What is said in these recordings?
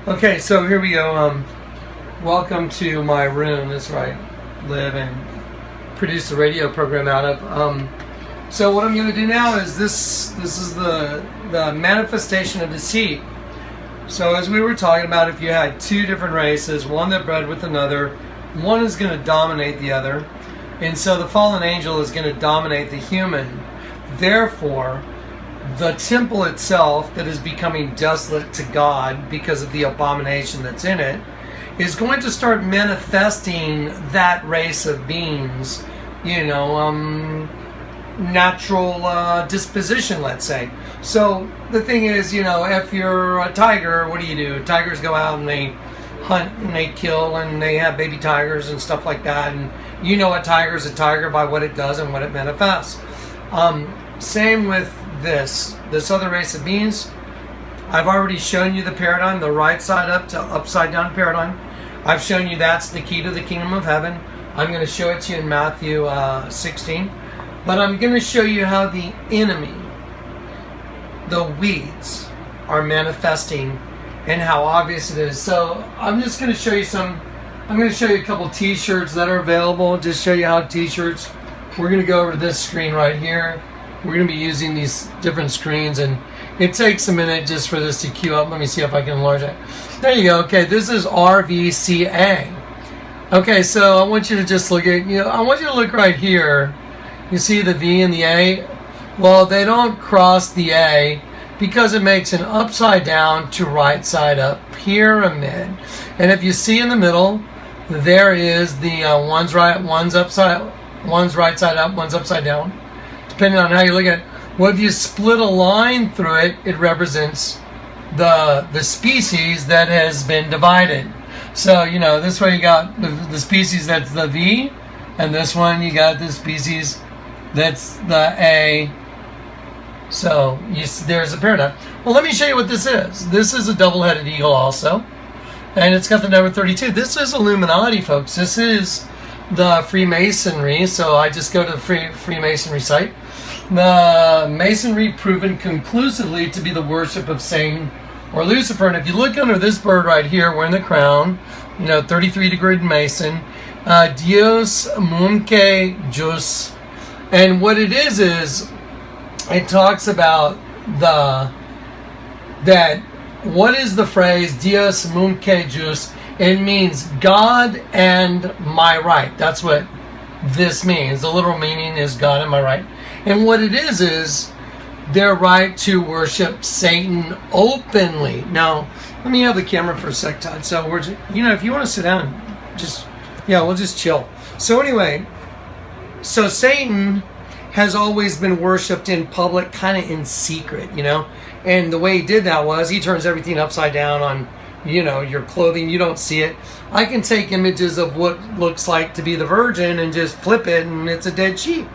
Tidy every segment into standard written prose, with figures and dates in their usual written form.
Okay, so here we go. Welcome to my room. This is where I live and produce the radio program out of. So what I'm going to do now is this is the manifestation of deceit. So as we were talking about, if you had two different races, one that bred with another, one is going to dominate the other. And so the fallen angel is going to dominate the human. Therefore, the temple itself that is becoming desolate to God because of the abomination that's in it is going to start manifesting that race of beings, natural disposition, let's say. So the thing is, if you're a tiger, what do? Tigers go out and they hunt and they kill and they have baby tigers and stuff like that. And you know a tiger is a tiger by what it does and what it manifests. Same with this other race of beings. I've already shown you the paradigm, the right side up to upside down paradigm. I've shown you that's the key to the kingdom of heaven. I'm going to show it to you in Matthew 16. But I'm going to show you how the enemy, the weeds, are manifesting and how obvious it is. So I'm just going to show you I'm going to show you a couple t-shirts that are available. Just show you how t-shirts. We're going to go over to this screen right here. We're going to be using these different screens, and it takes a minute just for this to queue up. Let me see if I can enlarge it. There you go. Okay, this is RVCA. Okay, so I want you to just look at, I want you to look right here. You see the V and the A? Well, they don't cross the A because it makes an upside down to right side up pyramid. And if you see in the middle, there is the one's right side up, one's upside down. Depending on how you look at it. Well, if you split a line through it, it represents the species that has been divided. So, this way you got the species that's the V, and this one you got the species that's the A. So, there's a paradigm. Well, let me show you what this is. This is a double-headed eagle also, and it's got the number 32. This is Illuminati, folks. This is the Freemasonry, so I just go to the Freemasonry site. The Masonry proven conclusively to be the worship of Satan or Lucifer. And if you look under this bird right here, wearing the crown, 33-degree Mason, Dios Munque Jus. And what it is it talks about what is the phrase Dios Munque Jus? It means God and my right. That's what this means. The literal meaning is God and my right. And what it is their right to worship Satan openly. Now, let me have the camera for a sec, Todd. So we're just, if you want to sit down, we'll just chill. So anyway, so Satan has always been worshipped in public, kind of in secret, And the way he did that was he turns everything upside down on your clothing. You don't see it. I can take images of what looks like to be the virgin and just flip it and it's a dead sheep.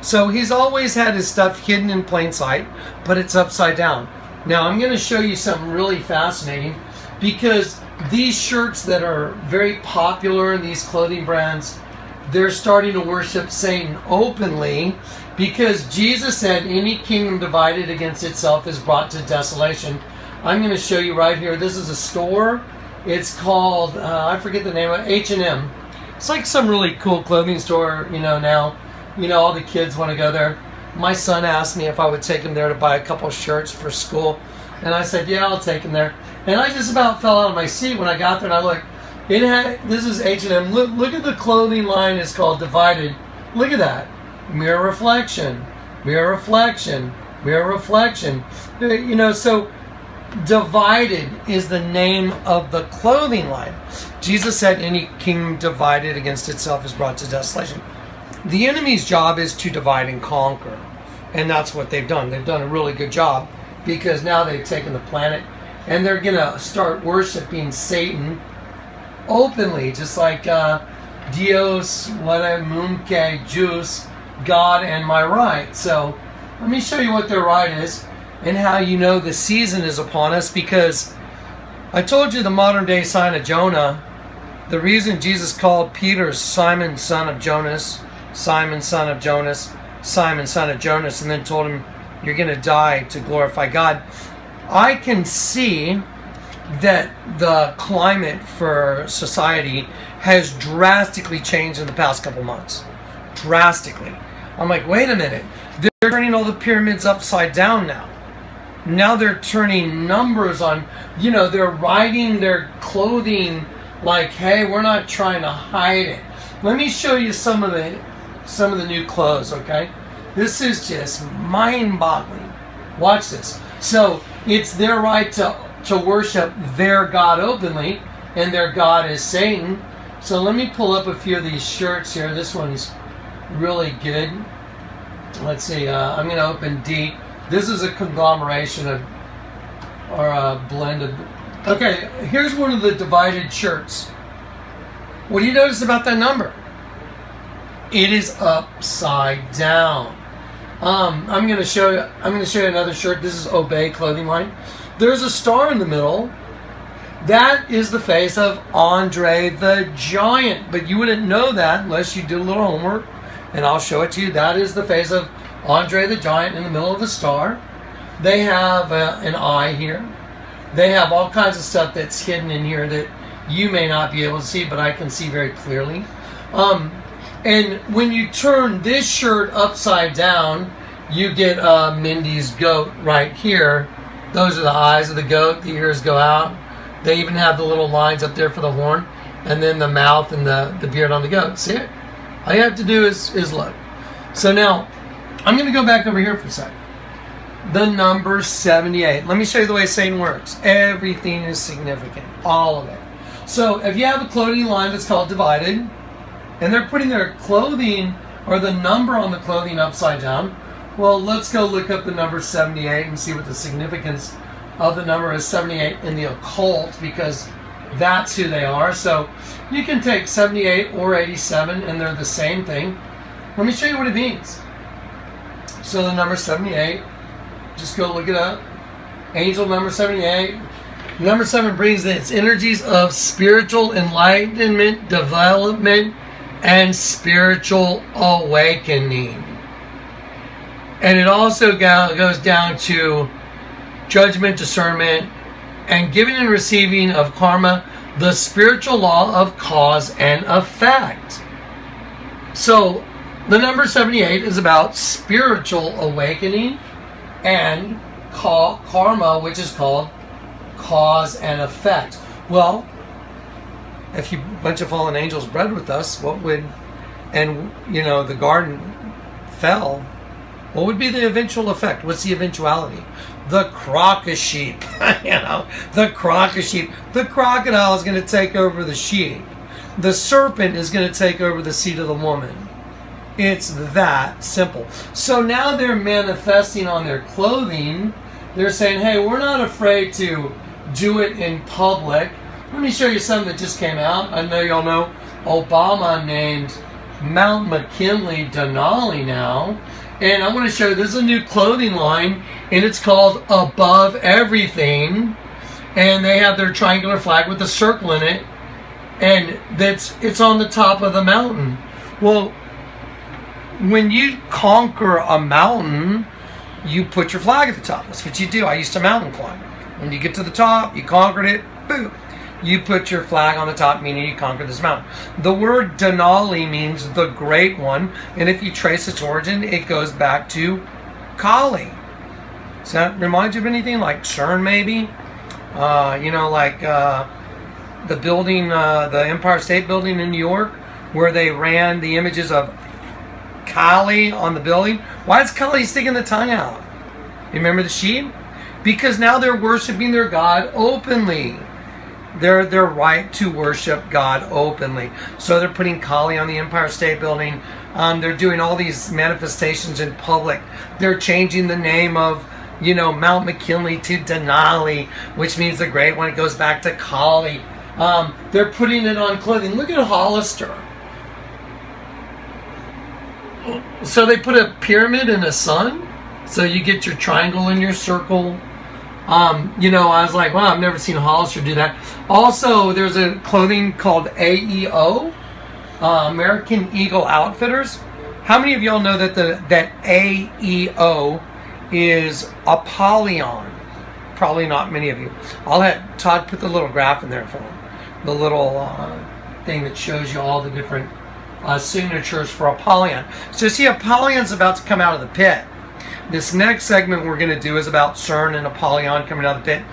So he's always had his stuff hidden in plain sight, but it's upside down. Now I'm going to show you something really fascinating, because these shirts that are very popular in these clothing brands, they're starting to worship Satan openly, because Jesus said any kingdom divided against itself is brought to desolation. I'm going to show you right here. This is a store. It's called, I forget the name of it, H&M. It's like some really cool clothing store, now. All the kids want to go there. My son asked me if I would take him there to buy a couple shirts for school. And I said, yeah, I'll take him there. And I just about fell out of my seat when I got there and I looked. This is H&M. Look at the clothing line. It's called Divided. Look at that. Mirror reflection. Mirror reflection. Mirror reflection. So Divided is the name of the clothing line. Jesus said any kingdom divided against itself is brought to desolation. The enemy's job is to divide and conquer. And that's what they've done. They've done a really good job, because now they've taken the planet and they're going to start worshiping Satan openly, just like Dios Munque Jus, God and my right. So let me show you what their right is and how the season is upon us, because I told you the modern day sign of Jonah. The reason Jesus called Peter Simon, son of Jonas, Simon, son of Jonas, Simon, son of Jonas, and then told him, you're going to die to glorify God. I can see that the climate for society has drastically changed in the past couple months. Drastically. I'm like, wait a minute. They're turning all the pyramids upside down now. Now they're turning numbers on, they're writing their clothing like, hey, we're not trying to hide it. Let me show you some of the new clothes, okay? This is just mind-boggling. Watch this. So it's their right to worship their God openly, and their God is Satan. So let me pull up a few of these shirts here. This one's really good. Let's see. I'm going to open D. This is a conglomeration of, or a blend of. Okay, here's one of the divided shirts. What do you notice about that number? It is upside down. I'm going to show you another shirt. This is Obey clothing line. There's a star in the middle. That is the face of Andre the Giant. But you wouldn't know that unless you did a little homework. And I'll show it to you. That is the face of Andre the Giant in the middle of the star. They have an eye here. They have all kinds of stuff that's hidden in here that you may not be able to see, but I can see very clearly. And when you turn this shirt upside down, you get Mindy's goat right here. Those are the eyes of the goat. The ears go out. They even have the little lines up there for the horn. And then the mouth and the beard on the goat. See it? All you have to do is look. So now, I'm going to go back over here for a second. The number 78. Let me show you the way Satan works. Everything is significant. All of it. So if you have a clothing line that's called Divided, and they're putting their clothing or the number on the clothing upside down, well, let's go look up the number 78 and see what the significance of the number is. 78 in the occult, because that's who they are. So you can take 78 or 87 and they're the same thing. Let me show you what it means. So the number 78, just go look it up. Angel number 78. Number 7 brings its energies of spiritual enlightenment, development, and spiritual awakening. And it also goes down to judgment, discernment, and giving and receiving of karma, the spiritual law of cause and effect. So the number 78 is about spiritual awakening and karma, which is called cause and effect. Well, if a bunch of fallen angels bred with us, the garden fell, what would be the eventual effect? What's the eventuality? The crocodile sheep. The crocodile sheep. The crocodile is going to take over the sheep. The serpent is going to take over the seed of the woman. It's that simple. So now they're manifesting on their clothing. They're saying, hey, we're not afraid to do it in public. Let me show you something that just came out. I know y'all know Obama named Mount McKinley Denali now. And I want to show you, this is a new clothing line, and it's called Above Everything. And they have their triangular flag with a circle in it. And it's on the top of the mountain. Well, when you conquer a mountain, you put your flag at the top. That's what you do. I used to mountain climb. When you get to the top, you conquered it, boom. You put your flag on the top, meaning you conquered this mountain. The word Denali means the great one, and if you trace its origin, it goes back to Kali. Does that remind you of anything? Like CERN, maybe? The building, the Empire State Building in New York, where they ran the images of Kali on the building. Why is Kali sticking the tongue out? You remember the sheep? Because now they're worshiping their God openly. They're right to worship God openly. So they're putting Kali on the Empire State Building. They're doing all these manifestations in public. They're changing the name of, Mount McKinley to Denali, which means the great one. It goes back to Kali. They're putting it on clothing. Look at Hollister. So they put a pyramid in a sun. So you get your triangle and your circle. I was like, wow, I've never seen Hollister do that. Also, there's a clothing called AEO, American Eagle Outfitters. How many of y'all know that AEO is Apollyon? probably not many of you. I'll have Todd put the little graph in there for him. The little thing that shows you all the different signatures for Apollyon. So see, Apollon's about to come out of the pit. This next segment we're going to do is about CERN and Apollyon coming out of the pit.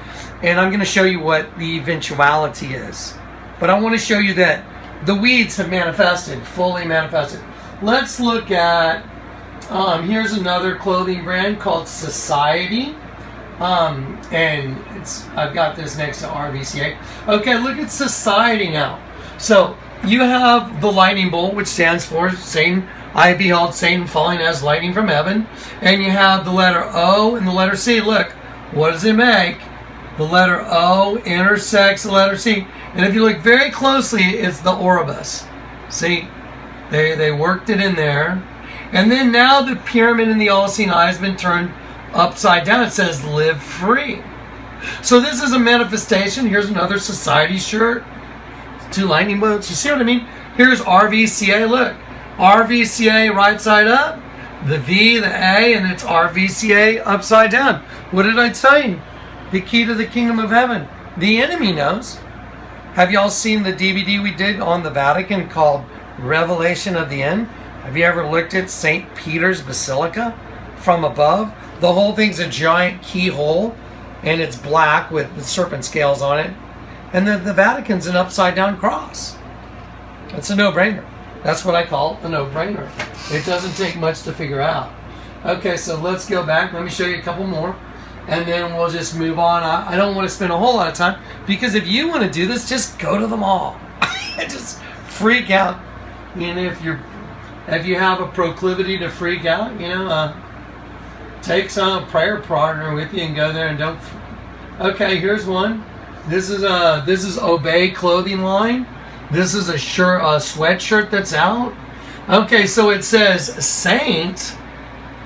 And I'm going to show you what the eventuality is. But I want to show you that the weeds have manifested, fully manifested. Let's look at, here's another clothing brand called Society. And I've got this next to RVCA. Okay, look at Society now. So you have the lightning bolt, which stands for Satan. I beheld Satan falling as lightning from heaven. And you have the letter O and the letter C. Look, what does it make? The letter O intersects the letter C. And if you look very closely, it's the Oribus. See? They worked it in there. And then now the pyramid in the all-seeing eye has been turned upside down. It says, live free. So this is a manifestation. Here's another Society shirt. 2 lightning bolts. You see what I mean? Here's RVCA. Look. RVCA right side up. The V, the A, and it's RVCA upside down. What did I tell you? The key to the kingdom of heaven. The enemy knows. Have y'all seen the DVD we did on the Vatican called Revelation of the End? Have you ever looked at St. Peter's Basilica from above? The whole thing's a giant keyhole, and it's black with serpent scales on it. And the Vatican's an upside-down cross. It's a no-brainer. That's what I call a no-brainer. It doesn't take much to figure out. Okay, so let's go back. Let me show you a couple more, and then we'll just move on. I don't want to spend a whole lot of time, because if you want to do this, just go to the mall. Just freak out. And if you have a proclivity to freak out, take some prayer partner with you and go there and don't. Okay, here's one. This is Obey clothing line. This is a sweatshirt that's out. Okay, so it says Saint,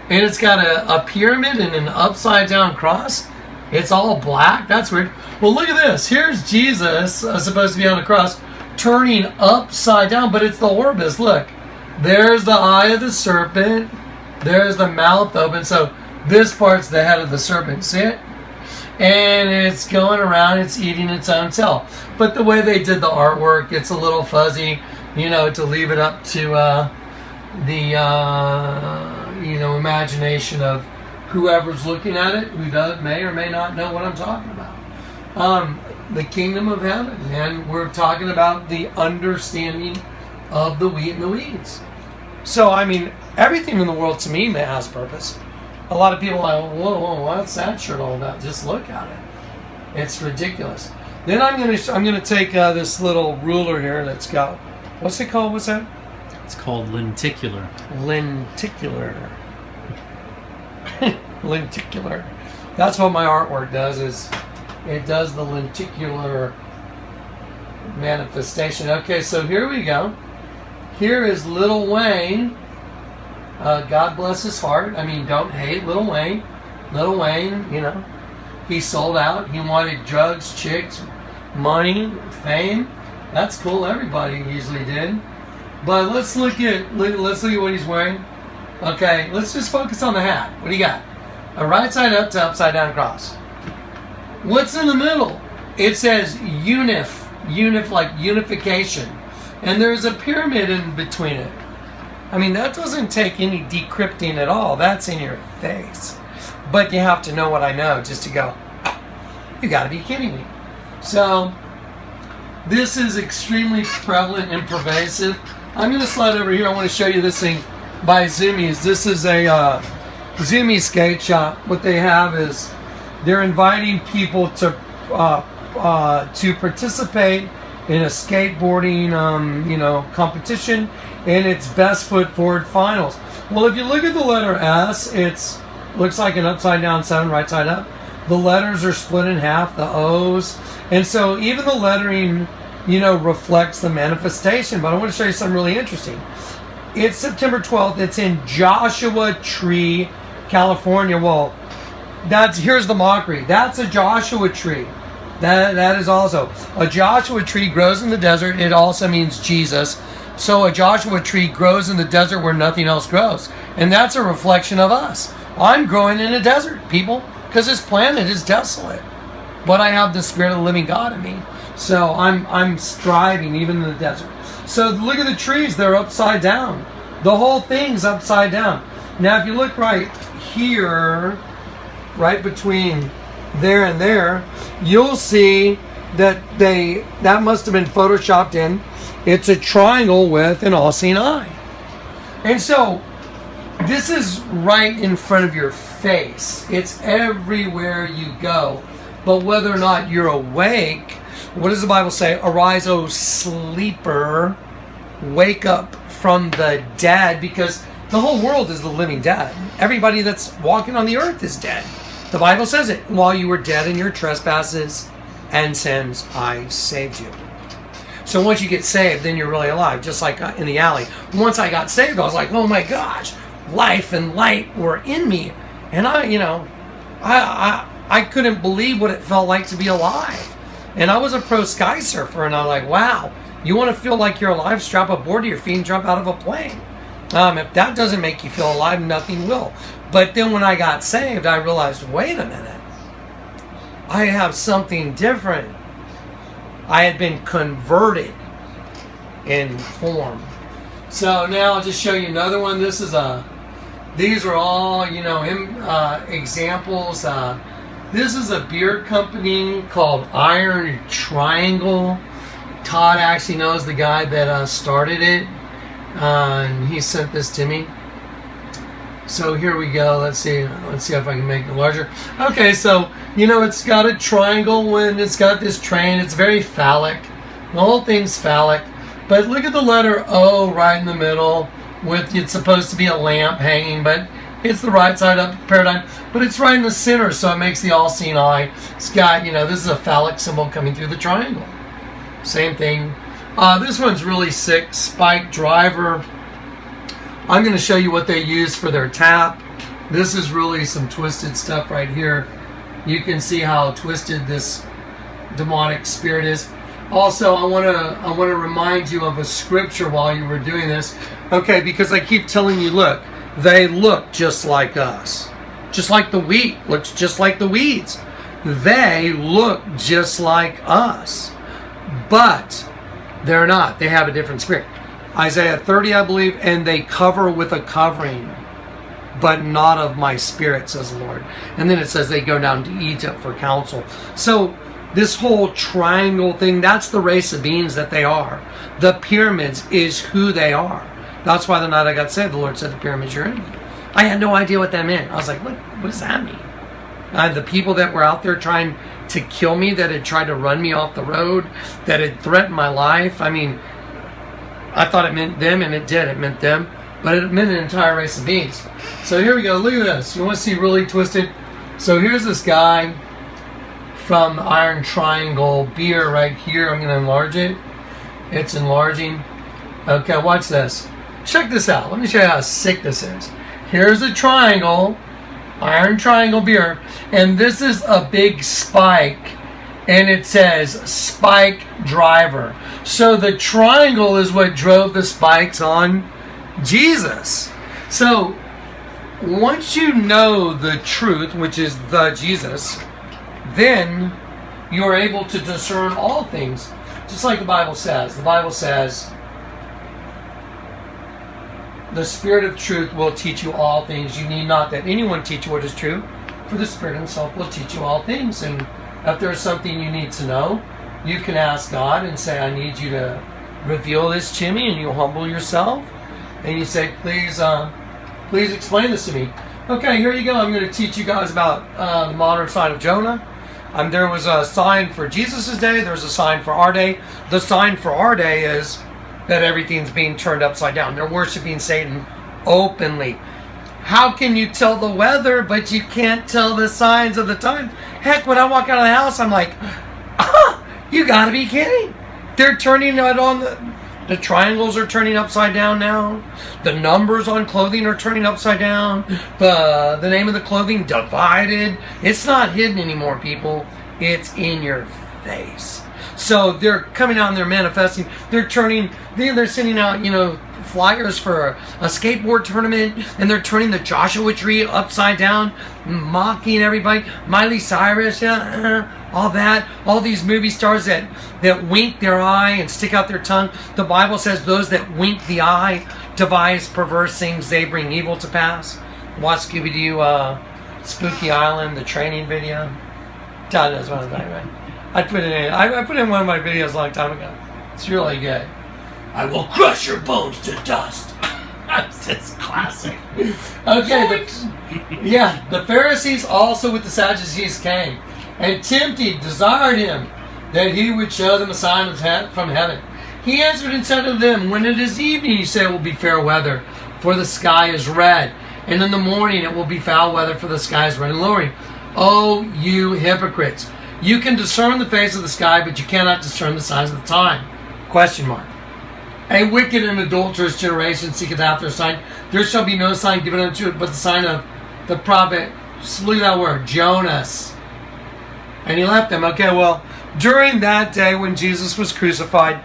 and it's got a pyramid and an upside down cross. It's all black. That's weird. Well, look at this. Here's Jesus supposed to be on the cross, turning upside down, but it's the Oribus. Look, there's the eye of the serpent. There's the mouth open. So this part's the head of the serpent. See it? And it's going around, it's eating its own tail. But the way they did the artwork, it's a little fuzzy, to leave it up to the imagination of whoever's looking at it, who may or may not know what I'm talking about. The kingdom of heaven, and we're talking about the understanding of the wheat and the weeds. So, everything in the world to me has purpose. A lot of people are like, whoa, what's that shirt all about? Just look at it. It's ridiculous. Then I'm gonna take this little ruler here that's got, what's it called? What's that? It's called lenticular. Lenticular. Lenticular. That's what my artwork does. Is it does the lenticular manifestation. Okay, so here we go. Here is Lil Wayne. God bless his heart. Don't hate Lil Wayne. Lil Wayne, he sold out. He wanted drugs, chicks, money, fame. That's cool. Everybody usually did. But let's look at what he's wearing. Okay, let's just focus on the hat. What do you got? A right side up to upside down cross. What's in the middle? It says like unification. And there's a pyramid in between it. That doesn't take any decrypting at all. That's in your face. But you have to know what I know just to go, you got to be kidding me. So, this is extremely prevalent and pervasive. I'm going to slide over here. I want to show you this thing by Zoomies. This is a Zoomie skate shop. What they have is they're inviting people to participate in a skateboarding, competition, and it's best foot forward finals. Well, if you look at the letter S, it looks like an upside down 7, right side up. The letters are split in half, the O's, and so even the lettering, reflects the manifestation. But I want to show you something really interesting. It's September 12th. It's in Joshua Tree, California. Well, here's the mockery. That's a Joshua tree. That is also a Joshua tree grows in the desert. It also means Jesus. So a Joshua tree grows in the desert where nothing else grows. And that's a reflection of us. I'm growing in a desert, people. because this planet is desolate. But I have the Spirit of the living God in me. So I'm striving even in the desert. So look at the trees, they're upside down. The whole thing's upside down. Now if you look right here, right between there and there, you'll see that that must have been photoshopped in. It's a triangle with an all-seeing eye. And so this is right in front of your face. It's everywhere you go. But whether or not you're awake, what does the Bible say? Arise, O sleeper, wake up from the dead, because the whole world is the living dead. Everybody that's walking on the earth is dead. The Bible says it. While you were dead in your trespasses and sins, I saved you. So once you get saved, then you're really alive, just like in the alley. Once I got saved, I was like, oh my gosh, life and light were in me. And I couldn't believe what it felt like to be alive. And I was a pro sky surfer, and I'm like, wow, you want to feel like you're alive? Strap a board to your feet and jump out of a plane. If that doesn't make you feel alive, nothing will. But then when I got saved, I realized, wait a minute. I have something different. I had been converted in form. So now I'll just show you another one. These are all, examples. This is a beer company called Iron Triangle. Todd actually knows the guy that started it. And he sent this to me. So here we go. Let's see if I can make it larger. Okay, so it's got a triangle and it's got this train. It's very phallic. The whole thing's phallic. But look at the letter O right in the middle. It's supposed to be a lamp hanging, but it's the right side up paradigm. But it's right in the center, so it makes the all-seeing eye. It's got, this is a phallic symbol coming through the triangle. Same thing. This one's really sick. Spike driver. I'm going to show you what they use for their tap. This is really some twisted stuff right here. You can see how twisted this demonic spirit is. Also, I want to remind you of a scripture while you were doing this. Okay, because I keep telling you, look, they look just like us. Just like the wheat looks just like the weeds. They look just like us. But they're not. They have a different spirit. Isaiah 30, I believe, and they cover with a covering, but not of my spirit, says the Lord. And then it says they go down to Egypt for counsel. So this whole triangle thing, that's the race of beings that they are. The pyramids is who they are. That's why the night I got saved, the Lord said the pyramids are in me. I had no idea what that meant. I was like, what does that mean? The people that were out there trying to kill me, that had tried to run me off the road, that had threatened my life. I mean, I thought it meant them, and it did. It meant them. But it meant an entire race of beings. So here we go. Look at this. You want to see really twisted? So here's this guy from Iron Triangle beer right here. I'm going to enlarge it. It's enlarging. Okay, watch this. Check this out. Let me show you how sick this is. Here's a triangle. Iron Triangle beer. And this is a big spike. And it says Spike Driver. So the triangle is what drove the spikes on Jesus. So once you know the truth, which is the Jesus, then you're able to discern all things. Just like the Bible says. The Bible says, the Spirit of truth will teach you all things. You need not that anyone teach you what is true, for the Spirit himself will teach you all things. And if there's something you need to know, you can ask God and say, I need you to reveal this to me, and you humble yourself. And you say, please explain this to me. Okay, here you go. I'm going to teach you guys about the modern sign of Jonah. There was a sign for Jesus' day. There's a sign for our day. The sign for our day is that everything's being turned upside down. They're worshiping Satan openly. How can you tell the weather, but you can't tell the signs of the time? Heck, when I walk out of the house, I'm like, you gotta be kidding. They're turning it on. The triangles are turning upside down now. The numbers on clothing are turning upside down. The name of the clothing divided. It's not hidden anymore, people. It's in your face. So they're coming out and they're manifesting. They're sending out, flyers for a skateboard tournament, and they're turning the Joshua tree upside down, mocking everybody. Miley Cyrus, all that. All these movie stars that wink their eye and stick out their tongue. The Bible says those that wink the eye devise perverse things, they bring evil to pass. Watch Scooby-Doo, Spooky Island, the training video. Todd knows what I'm talking about. I put it in one of my videos a long time ago. It's really good. I will crush your bones to dust. That's just classic. Okay, the Pharisees also with the Sadducees came, and tempted, desired him, that he would show them a sign from heaven. He answered and said to them, when it is evening, you say it will be fair weather, for the sky is red. And in the morning it will be foul weather, for the sky is red and lowering. Oh, you hypocrites! You can discern the face of the sky, but you cannot discern the signs of the time. Question mark. A wicked and adulterous generation seeketh after a sign. There shall be no sign given unto it but the sign of the prophet, look at that word, Jonas. And he left them. Okay, well, during that day when Jesus was crucified,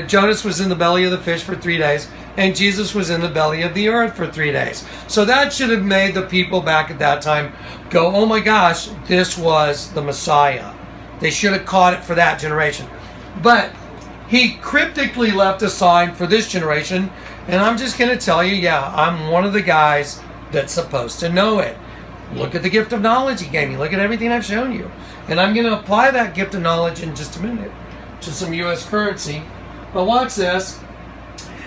Jonas was in the belly of the fish for 3 days, and Jesus was in the belly of the earth for 3 days. So that should have made the people back at that time go, oh my gosh, this was the Messiah. They should have caught it for that generation. But he cryptically left a sign for this generation, and I'm just going to tell you, I'm one of the guys that's supposed to know it. Look at the gift of knowledge he gave me. Look at everything I've shown you. And I'm going to apply that gift of knowledge in just a minute to some U.S. currency. But watch this.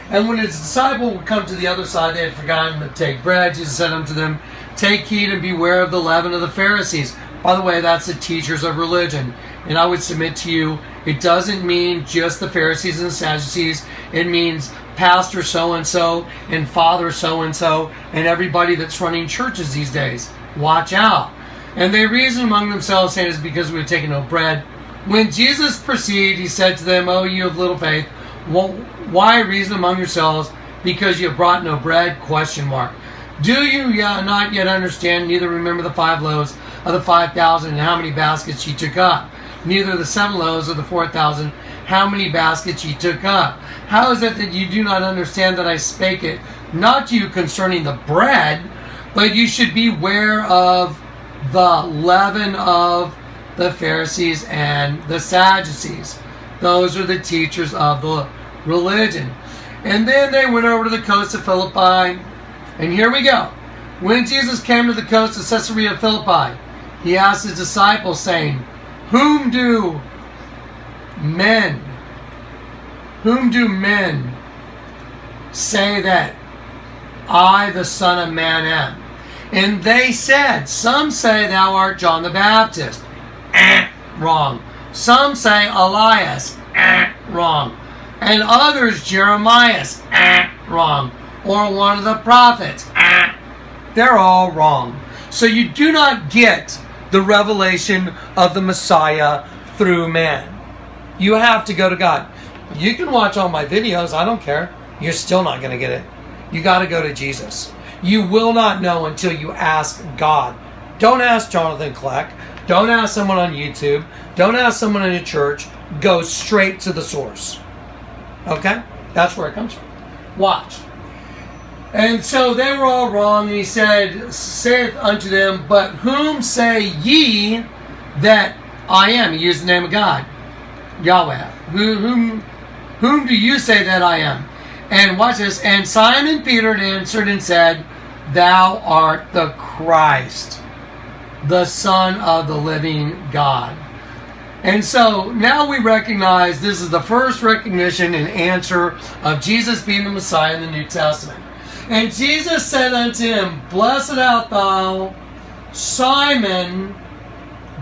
And when his disciple would come to the other side, they had forgotten to take bread. Jesus said unto them, take heed and beware of the leaven of the Pharisees. By the way, that's the teachers of religion. And I would submit to you, it doesn't mean just the Pharisees and the Sadducees. It means pastor so-and-so and father so-and-so and everybody that's running churches these days. Watch out. And they reasoned among themselves, saying, it's because we have taken no bread. When Jesus perceived, he said to them, oh, you of little faith, why reason among yourselves, because you have brought no bread? Question mark. Do you not yet understand, neither remember the 5 loaves of the 5,000 and how many baskets ye took up? Neither the 7 loaves of the 4,000, how many baskets ye took up? How is it that you do not understand that I spake it, not to you concerning the bread, but you should beware of the leaven of the Pharisees and the Sadducees. Those are the teachers of the religion. And then they went over to the coast of Philippi. And here we go. When Jesus came to the coast of Caesarea Philippi, he asked his disciples, saying, Whom do men say that I, the Son of Man, am? And they said, some say thou art John the Baptist. Wrong. Some say Elias. Wrong. And others Jeremiah. Wrong. Or one of the prophets. They're all wrong. So you do not get the revelation of the Messiah through man. You have to go to God. You can watch all my videos. I don't care. You're still not going to get it. You got to go to Jesus. You will not know until you ask God. Don't ask Jonathan Kleck. Don't ask someone on YouTube. Don't ask someone in a church. Go straight to the source. Okay? That's where it comes from. Watch. And so they were all wrong. And he said, saith unto them, but whom say ye that I am? He used the name of God. Yahweh. Whom do you say that I am? And watch this. And Simon Peter answered and said, Thou art the Christ, the Son of the living God. And so now we recognize this is the first recognition and answer of Jesus being the Messiah in the New Testament. And Jesus said unto him, Blessed art thou, Simon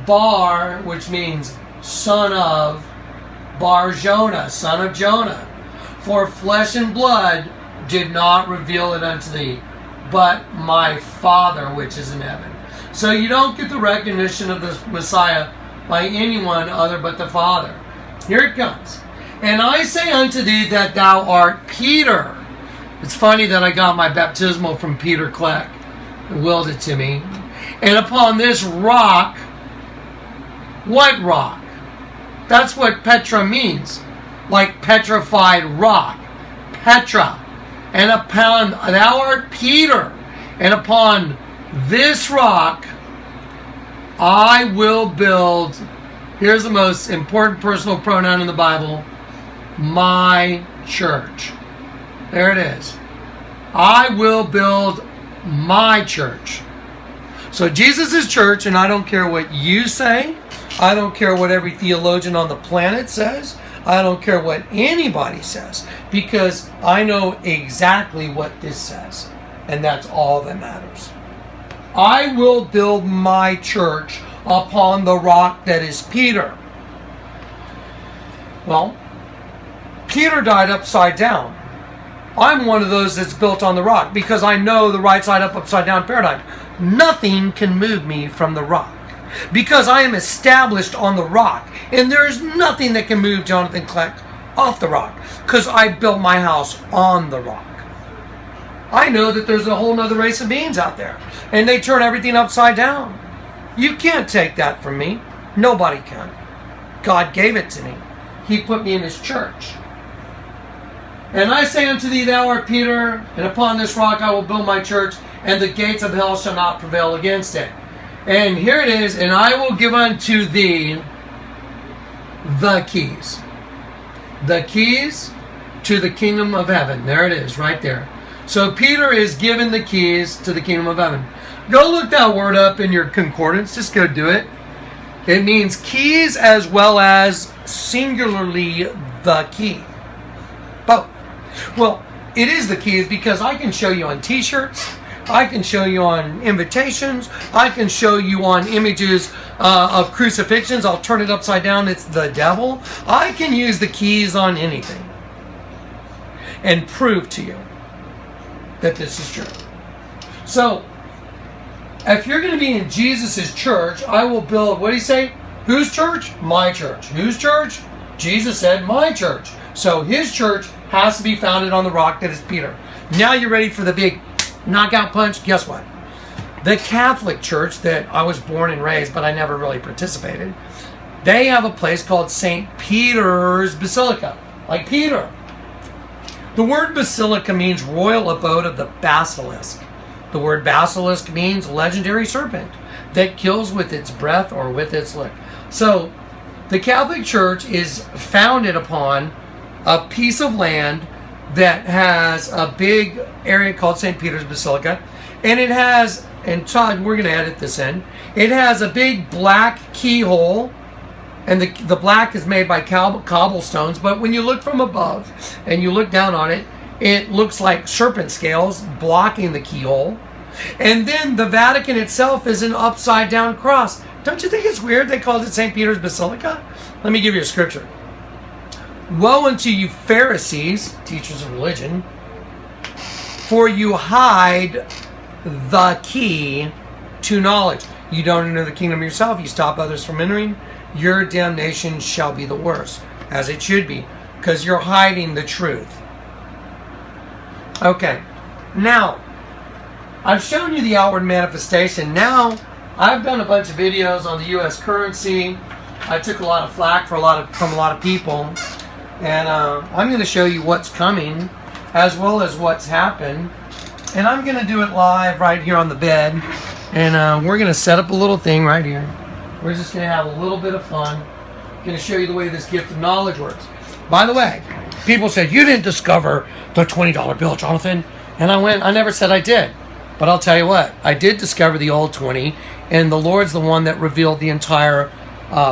Bar, which means son of Bar Jonah, son of Jonah. For flesh and blood did not reveal it unto thee, but my Father which is in heaven. So you don't get the recognition of the Messiah by anyone other but the Father. Here it comes. And I say unto thee that thou art Peter. It's funny that I got my baptismal from Peter Kleck. He willed it to me. And upon this rock, what rock? That's what Petra means. Like petrified rock. Petra. and upon thou art Peter, and upon this rock I will build, here's the most important personal pronoun in the Bible, my church. There it is. I will build my church. So Jesus' church, and I don't care what you say, I don't care what every theologian on the planet says, I don't care what anybody says, because I know exactly what this says, and that's all that matters. I will build my church upon the rock that is Peter. Well, Peter died upside down. I'm one of those that's built on the rock because I know the right side up, upside down paradigm. Nothing can move me from the rock because I am established on the rock, and there's nothing that can move Jonathan Kleck off the rock because I built my house on the rock. I know that there's a whole nother race of beings out there, and they turn everything upside down. You can't take that from me. Nobody can. God gave it to me. He put me in his church. And I say unto thee, thou art Peter, and upon this rock I will build my church, and the gates of hell shall not prevail against it. And here it is, and I will give unto thee the keys. The keys to the kingdom of heaven. There it is, right there. So Peter is given the keys to the kingdom of heaven. Go look that word up in your concordance. Just go do it. It means keys as well as singularly the key. Both. Well, it is the keys because I can show you on t-shirts. I can show you on invitations. I can show you on images of crucifixions. I'll turn it upside down. It's the devil. I can use the keys on anything and prove to you that this is true. So, if you're going to be in Jesus' church, I will build, what did he say? Whose church? My church. Whose church? Jesus said, my church. So his church has to be founded on the rock that is Peter. Now you're ready for the big knockout punch. Guess what? The Catholic Church that I was born and raised, but I never really participated, they have a place called St. Peter's Basilica, like Peter. The word basilica means royal abode of the basilisk. The word basilisk means legendary serpent that kills with its breath or with its lick. So the Catholic Church is founded upon a piece of land that has a big area called St. Peter's Basilica, and it has, and Todd, we're going to edit this in, it has a big black keyhole, and the black is made by cobblestones, but when you look from above and you look down on it, it looks like serpent scales blocking the keyhole. And then the Vatican itself is an upside down cross. Don't you think it's weird they called it St. Peter's Basilica? Let me give you a scripture. Woe unto you Pharisees, teachers of religion, for you hide the key to knowledge. You don't enter the kingdom yourself, you stop others from entering. Your damnation shall be the worst, as it should be, because you're hiding the truth. Okay, now, I've shown you the outward manifestation. Now, I've done a bunch of videos on the U.S. currency. I took a lot of flack from a lot of people. And I'm going to show you what's coming, as well as what's happened. And I'm going to do it live right here on the bed. And we're going to set up a little thing right here. We're just going to have a little bit of fun. I'm going to show you the way this gift of knowledge works. By the way, people said, you didn't discover the $20 bill, Jonathan. And I never said I did. But I'll tell you what, I did discover the old 20. And the Lord's the one that revealed the entire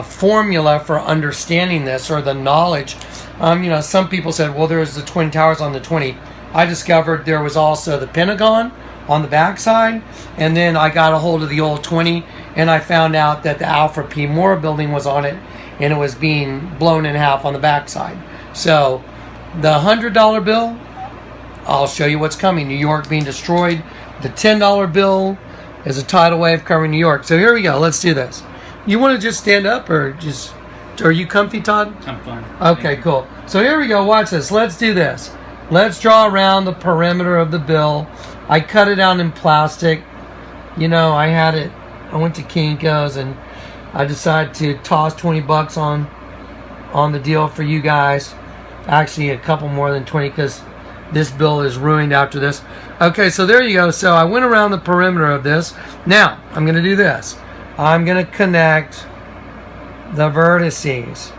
formula for understanding this, or the knowledge. Some people said, well, there's the Twin Towers on the 20. I discovered there was also the Pentagon on the backside, and then I got a hold of the old 20, and I found out that the Alfred P. Moore building was on it, and it was being blown in half on the backside. So, the $100 bill, I'll show you what's coming. New York being destroyed. The $10 bill is a tidal wave covering New York. So here we go. Let's do this. You want to just stand up, or just... Are you comfy, Todd? I'm fine. Okay, cool. So here we go. Watch this. Let's do this. Let's draw around the perimeter of the bill. I cut it out in plastic. I went to Kinko's, and I decided to toss $20 on the deal for you guys. Actually, a couple more than 20, because this bill is ruined after this. Okay, so there you go. So I went around the perimeter of this. Now, I'm going to do this. I'm going to connect the vertices.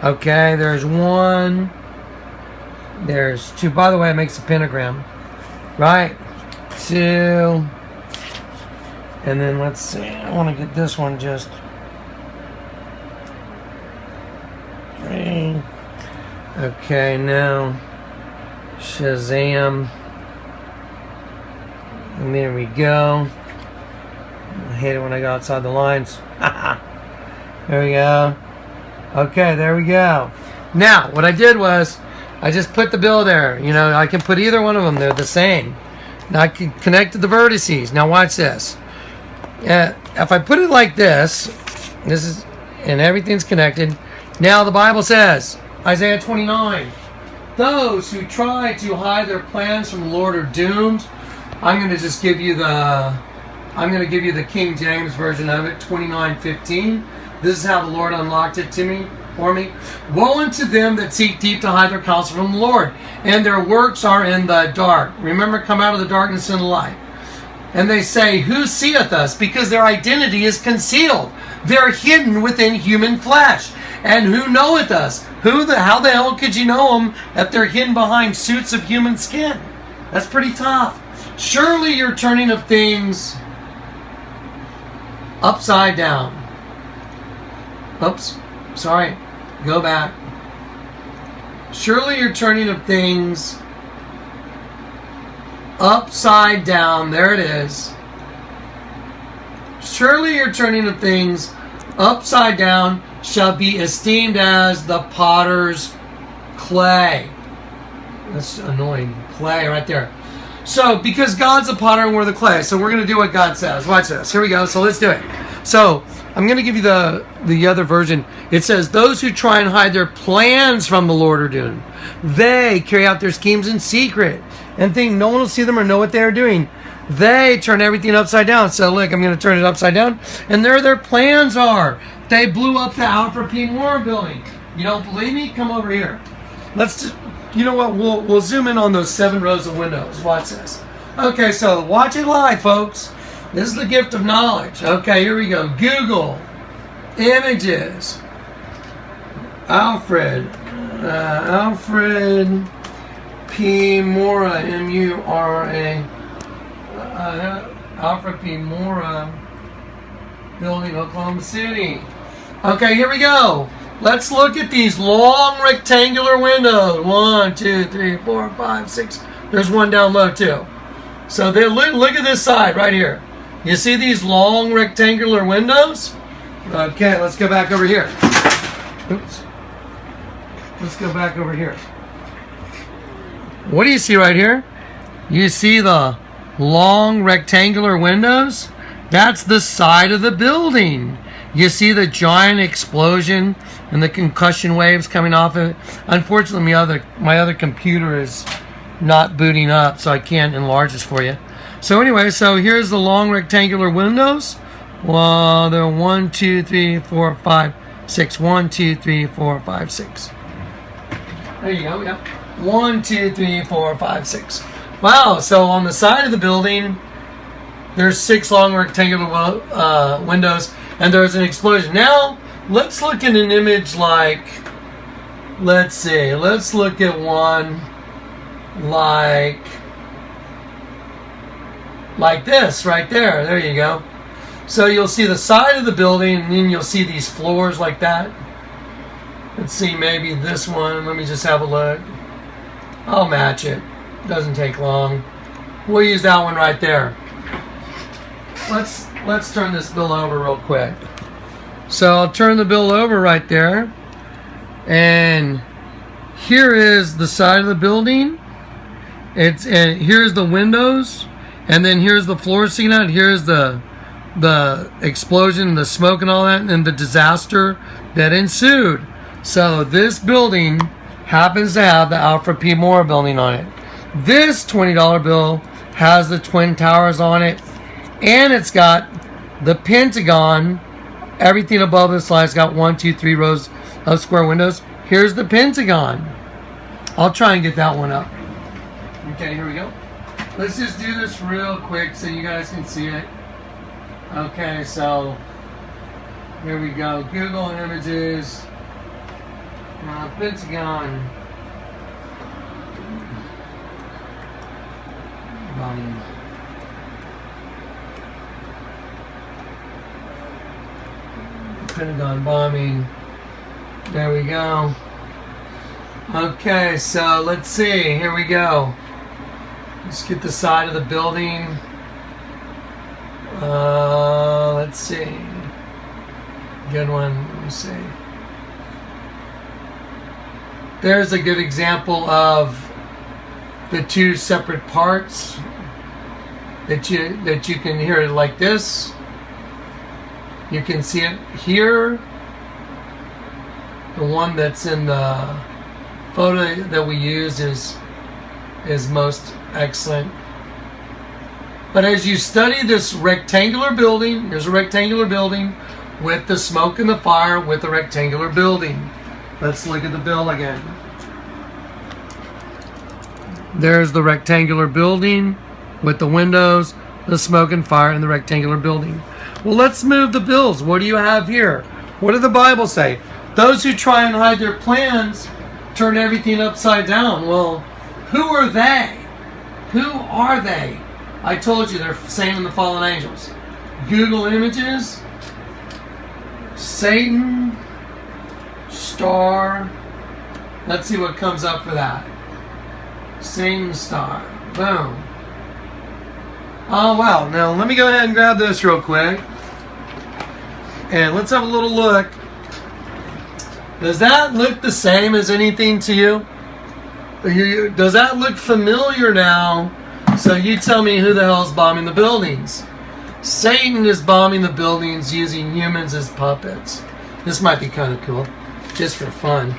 Okay, there's 1. There's 2. By the way, it makes a pentagram. Right? 2. And then let's see. I want to get this one just 3. Okay, now Shazam. And there we go. I hate it when I go outside the lines. There we go. Okay, there we go. Now, what I did was, I just put the bill there. You know, I can put either one of them. They're the same. Now, I can connect to the vertices. Now, watch this. If I put it like this, and everything's connected. Now, the Bible says, Isaiah 29, those who try to hide their plans from the Lord are doomed. I'm going to just give you the King James version of it, 29:15. This is how the Lord unlocked it for me. Woe unto them that seek deep to hide their counsel from the Lord, and their works are in the dark. Remember, come out of the darkness and the light. And they say, who seeth us? Because their identity is concealed. They're hidden within human flesh. And who knoweth us? How the hell could you know them if they're hidden behind suits of human skin? That's pretty tough. Surely you're turning of things upside down. Oops. Sorry. Go back. Surely you're turning of things upside down. There it is. Surely your turning of things upside down shall be esteemed as the potter's clay. That's annoying. Clay right there. So, because God's the potter and we're the clay, so we're going to do what God says. Watch this. Here we go. So let's do it. So, I'm going to give you the other version. It says, those who try and hide their plans from the Lord are doomed. They carry out their schemes in secret and think no one will see them or know what they are doing. They turn everything upside down. So, look, I'm going to turn it upside down. And there their plans are. They blew up the Alfred P. Moore building. You don't believe me? Come over here. You know what? We'll zoom in on those 7 rows of windows. Watch this. Okay, so watch it live, folks. This is the gift of knowledge. Okay, here we go. Google images. Alfred P. Mora, M-U-R-A. Alfred P. Mora building, Oklahoma City. Okay, here we go. Let's look at these long rectangular windows. 1, 2, 3, 4, 5, 6. There's one down low too. So look at this side right here. You see these long rectangular windows? Okay, let's go back over here. Oops. Let's go back over here. What do you see right here? You see the long rectangular windows? That's the side of the building. You see the giant explosion and the concussion waves coming off of it. Unfortunately, my other computer is not booting up, so I can't enlarge this for you. So anyway, so here's the long rectangular windows. Well, there are 1, 2, 3, 4, 5, 6. 1, 2, 3, 4, 5, 6. There you go. Yep. 1, 2, 3, 4, 5, 6. Wow. So on the side of the building, there's 6 long rectangular windows, and there's an explosion. Now, let's look at an image like, let's look at one like this right there. There you go. So you'll see the side of the building, and then you'll see these floors like that. Let's see, maybe this one. Let me just have a look. I'll match it. Doesn't take long. We'll use that one right there. Let's turn this bill over real quick. So I'll turn the bill over right there. And here is the side of the building. And here's the windows. And then here's the floor seen out. Here's the explosion, the smoke and all that, and the disaster that ensued. So this building happens to have the Alfred P. Moore building on it. This $20 bill has the Twin Towers on it. And it's got the Pentagon. Everything above this line's got 1, 2, 3 rows of square windows. Here's the Pentagon. I'll try and get that one up. Okay, here we go. Let's just do this real quick so you guys can see it. Okay, so here we go. Google Images. Pentagon. Bombing. Pentagon bombing. There we go. Okay, so let's see. Here we go. Let's get the side of the building. Let's see. Good one. Let me see. There's a good example of the two separate parts that you can hear it like this. You can see it here. The one that's in the photo that we use is most excellent. But as you study this rectangular building, here's a rectangular building with the smoke and the fire with the rectangular building. Let's look at the bill again. There's the rectangular building with the windows, the smoke and fire, and the rectangular building. Well, let's move the bills. What do you have here? What did the Bible say? Those who try and hide their plans turn everything upside down. Well, who are they? Who are they? I told you they're Satan and the fallen angels. Google Images, Satan, star. Let's see what comes up for that. Satan star. Boom. Oh, wow. Now, let me go ahead and grab this real quick. And let's have a little look. Does that look the same as anything to you? Does that look familiar now? So you tell me who the hell's bombing the buildings. Satan is bombing the buildings using humans as puppets. This might be kind of cool. Just for fun.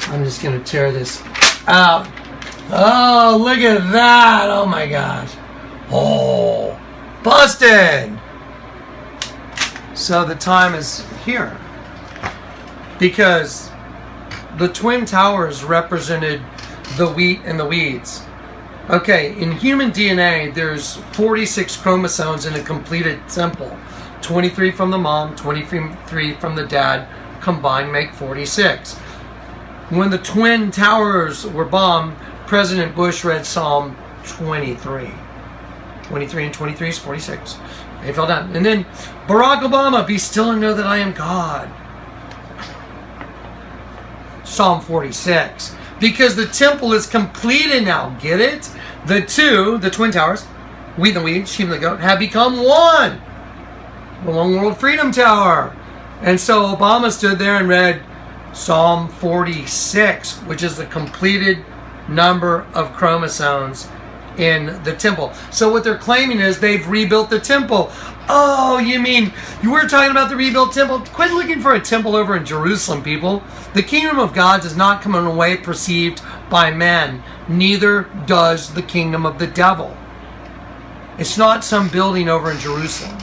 I'm just going to tear this out. Oh, look at that. Oh my gosh. Oh, busted. So the time is here. Because the Twin Towers represented the wheat and the weeds. Okay, in human DNA, there's 46 chromosomes in a completed temple. 23 from the mom, 23 from the dad, combined make 46. When the Twin Towers were bombed, President Bush read Psalm 23. 23 and 23 is 46. They fell down. And then Barack Obama, be still and know that I am God. Psalm 46. Because the temple is completed now. Get it? The Twin Towers, wheat and the weed, sheep and the goat, have become one. The One World Freedom Tower. And so Obama stood there and read Psalm 46, which is the completed number of chromosomes in the temple. So what they're claiming is they've rebuilt the temple. Oh, you mean you were talking about the rebuilt temple? Quit looking for a temple over in Jerusalem, people. The kingdom of God does not come in a way perceived by men. Neither does the kingdom of the devil. It's not some building over in Jerusalem.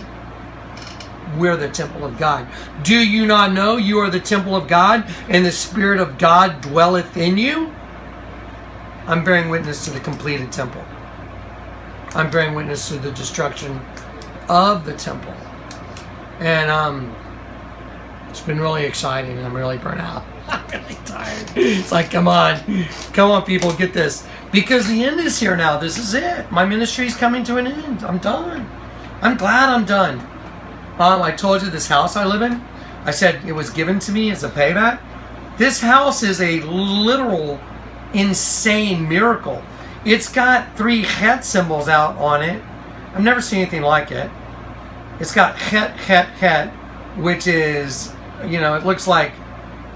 We're the temple of God. Do you not know you are the temple of God and the Spirit of God dwelleth in you? I'm bearing witness to the completed temple. I'm bearing witness to the destruction of the temple. And it's been really exciting. I'm really burnt out. I'm really tired. It's like, come on people, get this. Because the end is here now. This is it. My ministry is coming to an end. I'm done. I'm glad I'm done. I told you this house I live in, I said it was given to me as a payback. This house is a literal insane miracle. It's got 3 het symbols out on it. I've never seen anything like it. It's got het, which is, it looks like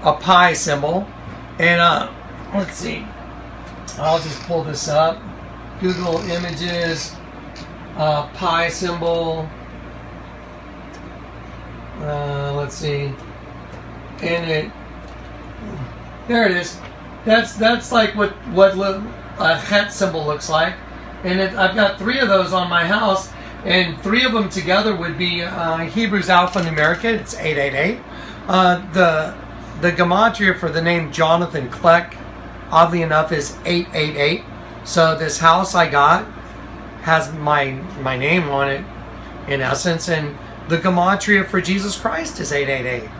a pi symbol. And let's see. I'll just pull this up. Google Images, pi symbol. Let's see. And there it is. That's like what a het symbol looks like. And I've got 3 of those on my house, and 3 of them together would be Hebrew's alphanumeric. It's 888. The gematria for the name Jonathan Kleck, oddly enough, is 888. So this house I got has my name on it, in essence, and the gematria for Jesus Christ is 888.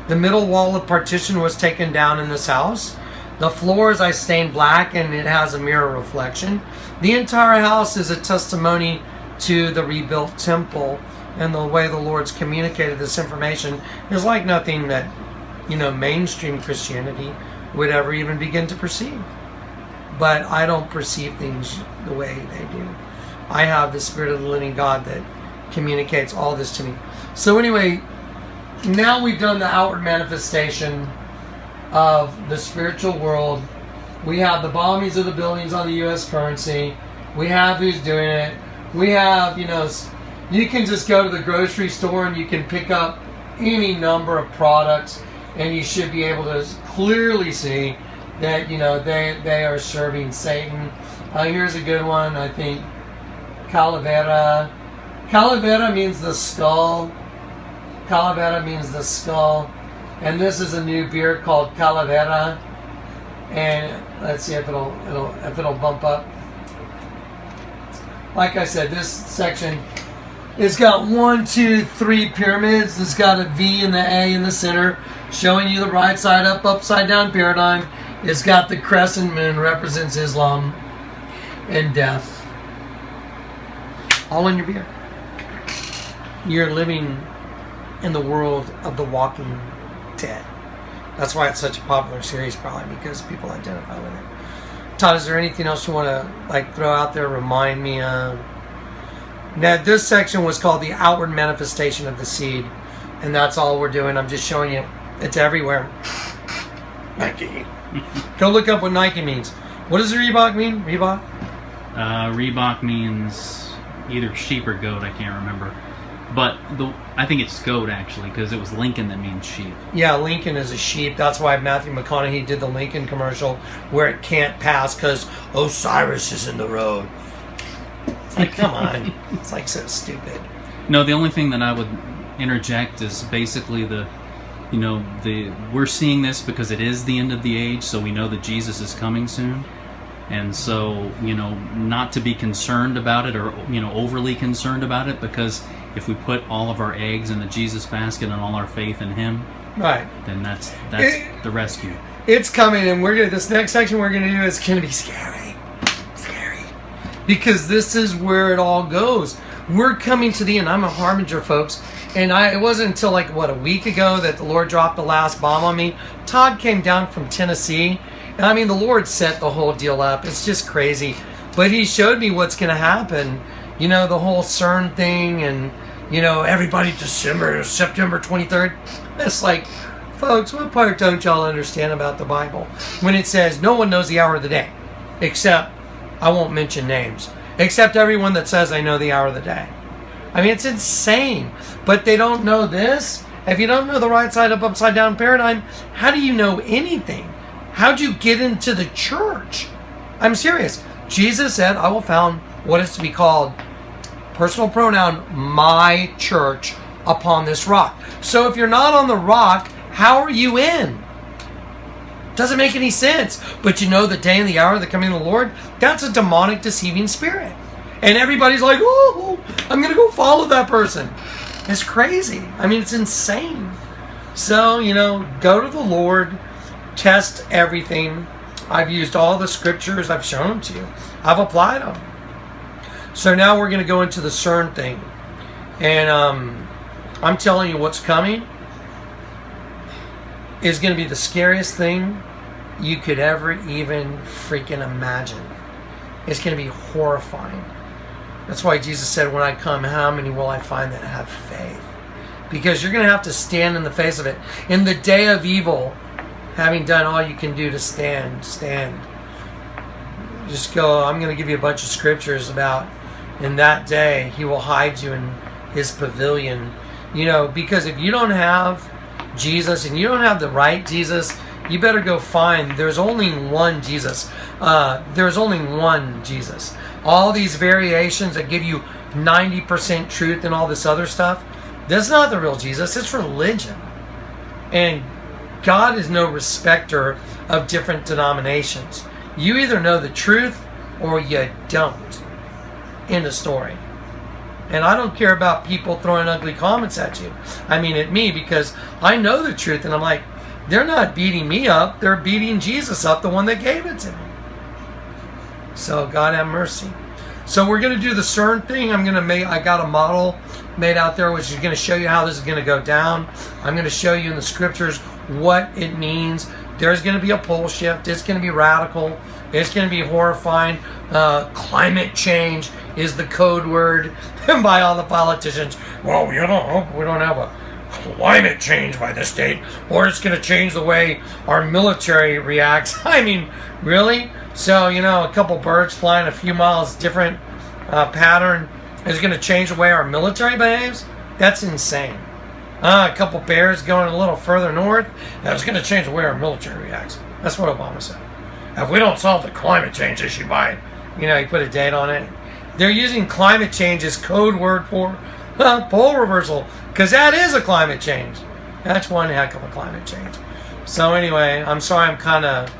The middle wall of partition was taken down in this house. The floors I stained black, and it has a mirror reflection. The entire house is a testimony to the rebuilt temple, and the way the Lord's communicated this information is like nothing that, mainstream Christianity would ever even begin to perceive. But I don't perceive things the way they do. I have the Spirit of the living God that communicates all this to me. So anyway, now we've done the outward manifestation of the spiritual world. We have the bombings of the buildings on the U.S. currency. We have who's doing it. We have, you can just go to the grocery store and you can pick up any number of products, and you should be able to clearly see that, they are serving Satan. Here's a good one, I think. Calavera. Calavera means the skull. Calavera means the skull. And this is a new beer called Calavera. And let's see if it'll bump up. Like I said, this section, it's got 1, 2, 3 pyramids. It's got a V and the A in the center, showing you the right side up, upside down paradigm. It's got the crescent moon, represents Islam and death. All in your beer. You're living in the world of the walking dead. That's why it's such a popular series, probably, because people identify with it. Todd, is there anything else you want to throw out there, remind me of? Now, this section was called the outward manifestation of the seed, and that's all we're doing. I'm just showing you it's everywhere. Nike. Go look up what Nike means. What does Reebok mean? Reebok? Reebok means either sheep or goat. I can't remember. But I think it's goat, actually, because it was Lincoln that means sheep. Yeah, Lincoln is a sheep. That's why Matthew McConaughey did the Lincoln commercial where it can't pass because Osiris is in the road. It's like, come on. It's like so stupid. No, the only thing that I would interject is basically we're seeing this because it is the end of the age, so we know that Jesus is coming soon. And so, not to be concerned about it or, overly concerned about it, because if we put all of our eggs in the Jesus basket and all our faith in Him, right, then that's the rescue. It's coming, and this next section we're going to do is going to be scary, because this is where it all goes. We're coming to the end. I'm a harbinger, folks, and it wasn't until a week ago that the Lord dropped the last bomb on me. Todd came down from Tennessee. And the Lord set the whole deal up. It's just crazy. But He showed me what's going to happen. The whole CERN thing and, everybody September 23rd. It's like, folks, what part don't y'all understand about the Bible? When it says no one knows the hour of the day. Except, I won't mention names. Except everyone that says I know the hour of the day. It's insane. But they don't know this. If you don't know the right side up, upside down paradigm, how do you know anything? How'd you get into the church? I'm serious. Jesus said, I will found what is to be called, personal pronoun, my church upon this rock. So if you're not on the rock, how are you in? Doesn't make any sense. But the day and the hour of the coming of the Lord, that's a demonic deceiving spirit. And everybody's like, oh, I'm going to go follow that person. It's crazy. It's insane. So, go to the Lord. Test everything. I've used all the scriptures. I've shown them to you. I've applied them. So now we're going to go into the CERN thing. And I'm telling you what's coming is going to be the scariest thing you could ever even freaking imagine. It's going to be horrifying. That's why Jesus said, when I come, how many will I find that have faith? Because you're going to have to stand in the face of it. In the day of evil, having done all you can do to stand. Just go. I'm going to give you a bunch of scriptures about in that day He will hide you in His pavilion. Because if you don't have Jesus and you don't have the right Jesus, you better go find. There's only one Jesus. There's only one Jesus. All these variations that give you 90% truth and all this other stuff, that's not the real Jesus. It's religion. And God is no respecter of different denominations. You either know the truth or you don't. End of story. And I don't care about people throwing ugly comments at you. I mean, at me, because I know the truth, and I'm like, they're not beating me up. They're beating Jesus up, the one that gave it to me. So God have mercy. So we're going to do the CERN thing. I got a model made out there, which is going to show you how this is going to go down. I'm going to show you in the scriptures what it means. There's going to be a pole shift. It's going to be radical. It's going to be horrifying. Climate change is the code word by all the politicians. Well, we don't have a climate change by the state, or it's going to change the way our military reacts. I mean, really? So, a couple birds flying a few miles different pattern is going to change the way our military behaves? That's insane. A couple bears going a little further north, that's going to change the way our military reacts. That's what Obama said. If we don't solve the climate change issue by, he put a date on it. They're using climate change as code word for pole reversal, because that is a climate change. That's one heck of a climate change. So anyway, I'm sorry I'm kind of,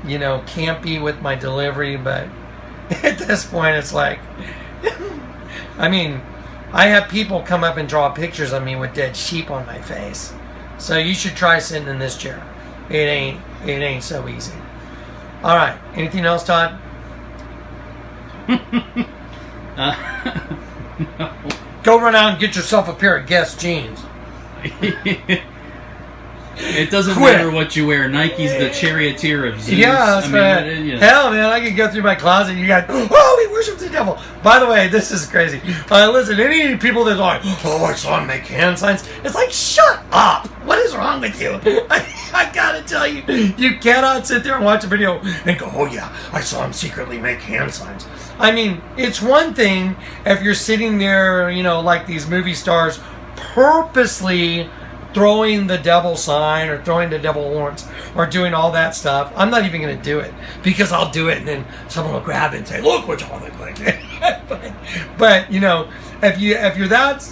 campy with my delivery, but at this point it's like, I mean, I have people come up and draw pictures of me with dead sheep on my face. So you should try sitting in this chair. It ain't so easy. All right. Anything else, Todd? No. Go run out and get yourself a pair of Guess jeans. It doesn't matter what you wear. Nike's the charioteer of Zeus. Yeah, that's right. Hell, man, I can go through my closet and you got, oh, he worships the devil. By the way, this is crazy. Listen, any people that are like, oh, I saw him make hand signs. It's like, shut up. What is wrong with you? I gotta tell you, you cannot sit there and watch a video and go, oh yeah, I saw him secretly make hand signs. I mean, it's one thing if you're sitting there, like these movie stars purposely throwing the devil sign or throwing the devil horns or doing all that stuff. I'm not even going to do it because I'll do it and then someone will grab it and say, look what y'all look like. but if you're that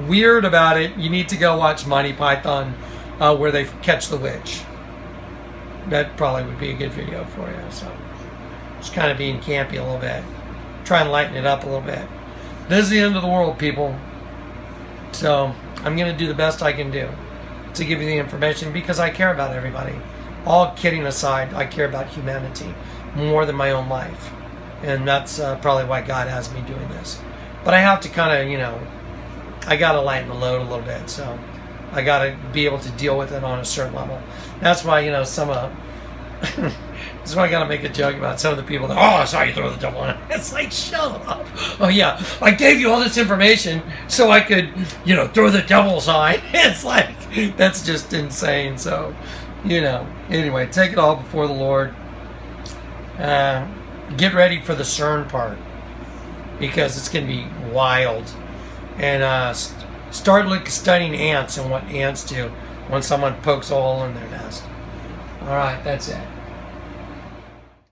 weird about it, you need to go watch Monty Python where they catch the witch. That probably would be a good video for you. So just kind of being campy a little bit. Try and lighten it up a little bit. This is the end of the world, people. So I'm going to do the best I can do to give you the information because I care about everybody. All kidding aside, I care about humanity more than my own life. And that's probably why God has me doing this. But I have to kind of, I got to lighten the load a little bit. So I got to be able to deal with it on a certain level. That's why, some of... That's why I gotta make a joke about some of the people that, I saw you throw the devil on. It's like, shut up. Oh yeah, I gave you all this information so I could, throw the devil sign. It's like, that's just insane. So, anyway, take it all before the Lord. Get ready for the CERN part because it's gonna be wild. And start studying ants and what ants do when someone pokes a hole in their nest. All right, that's it.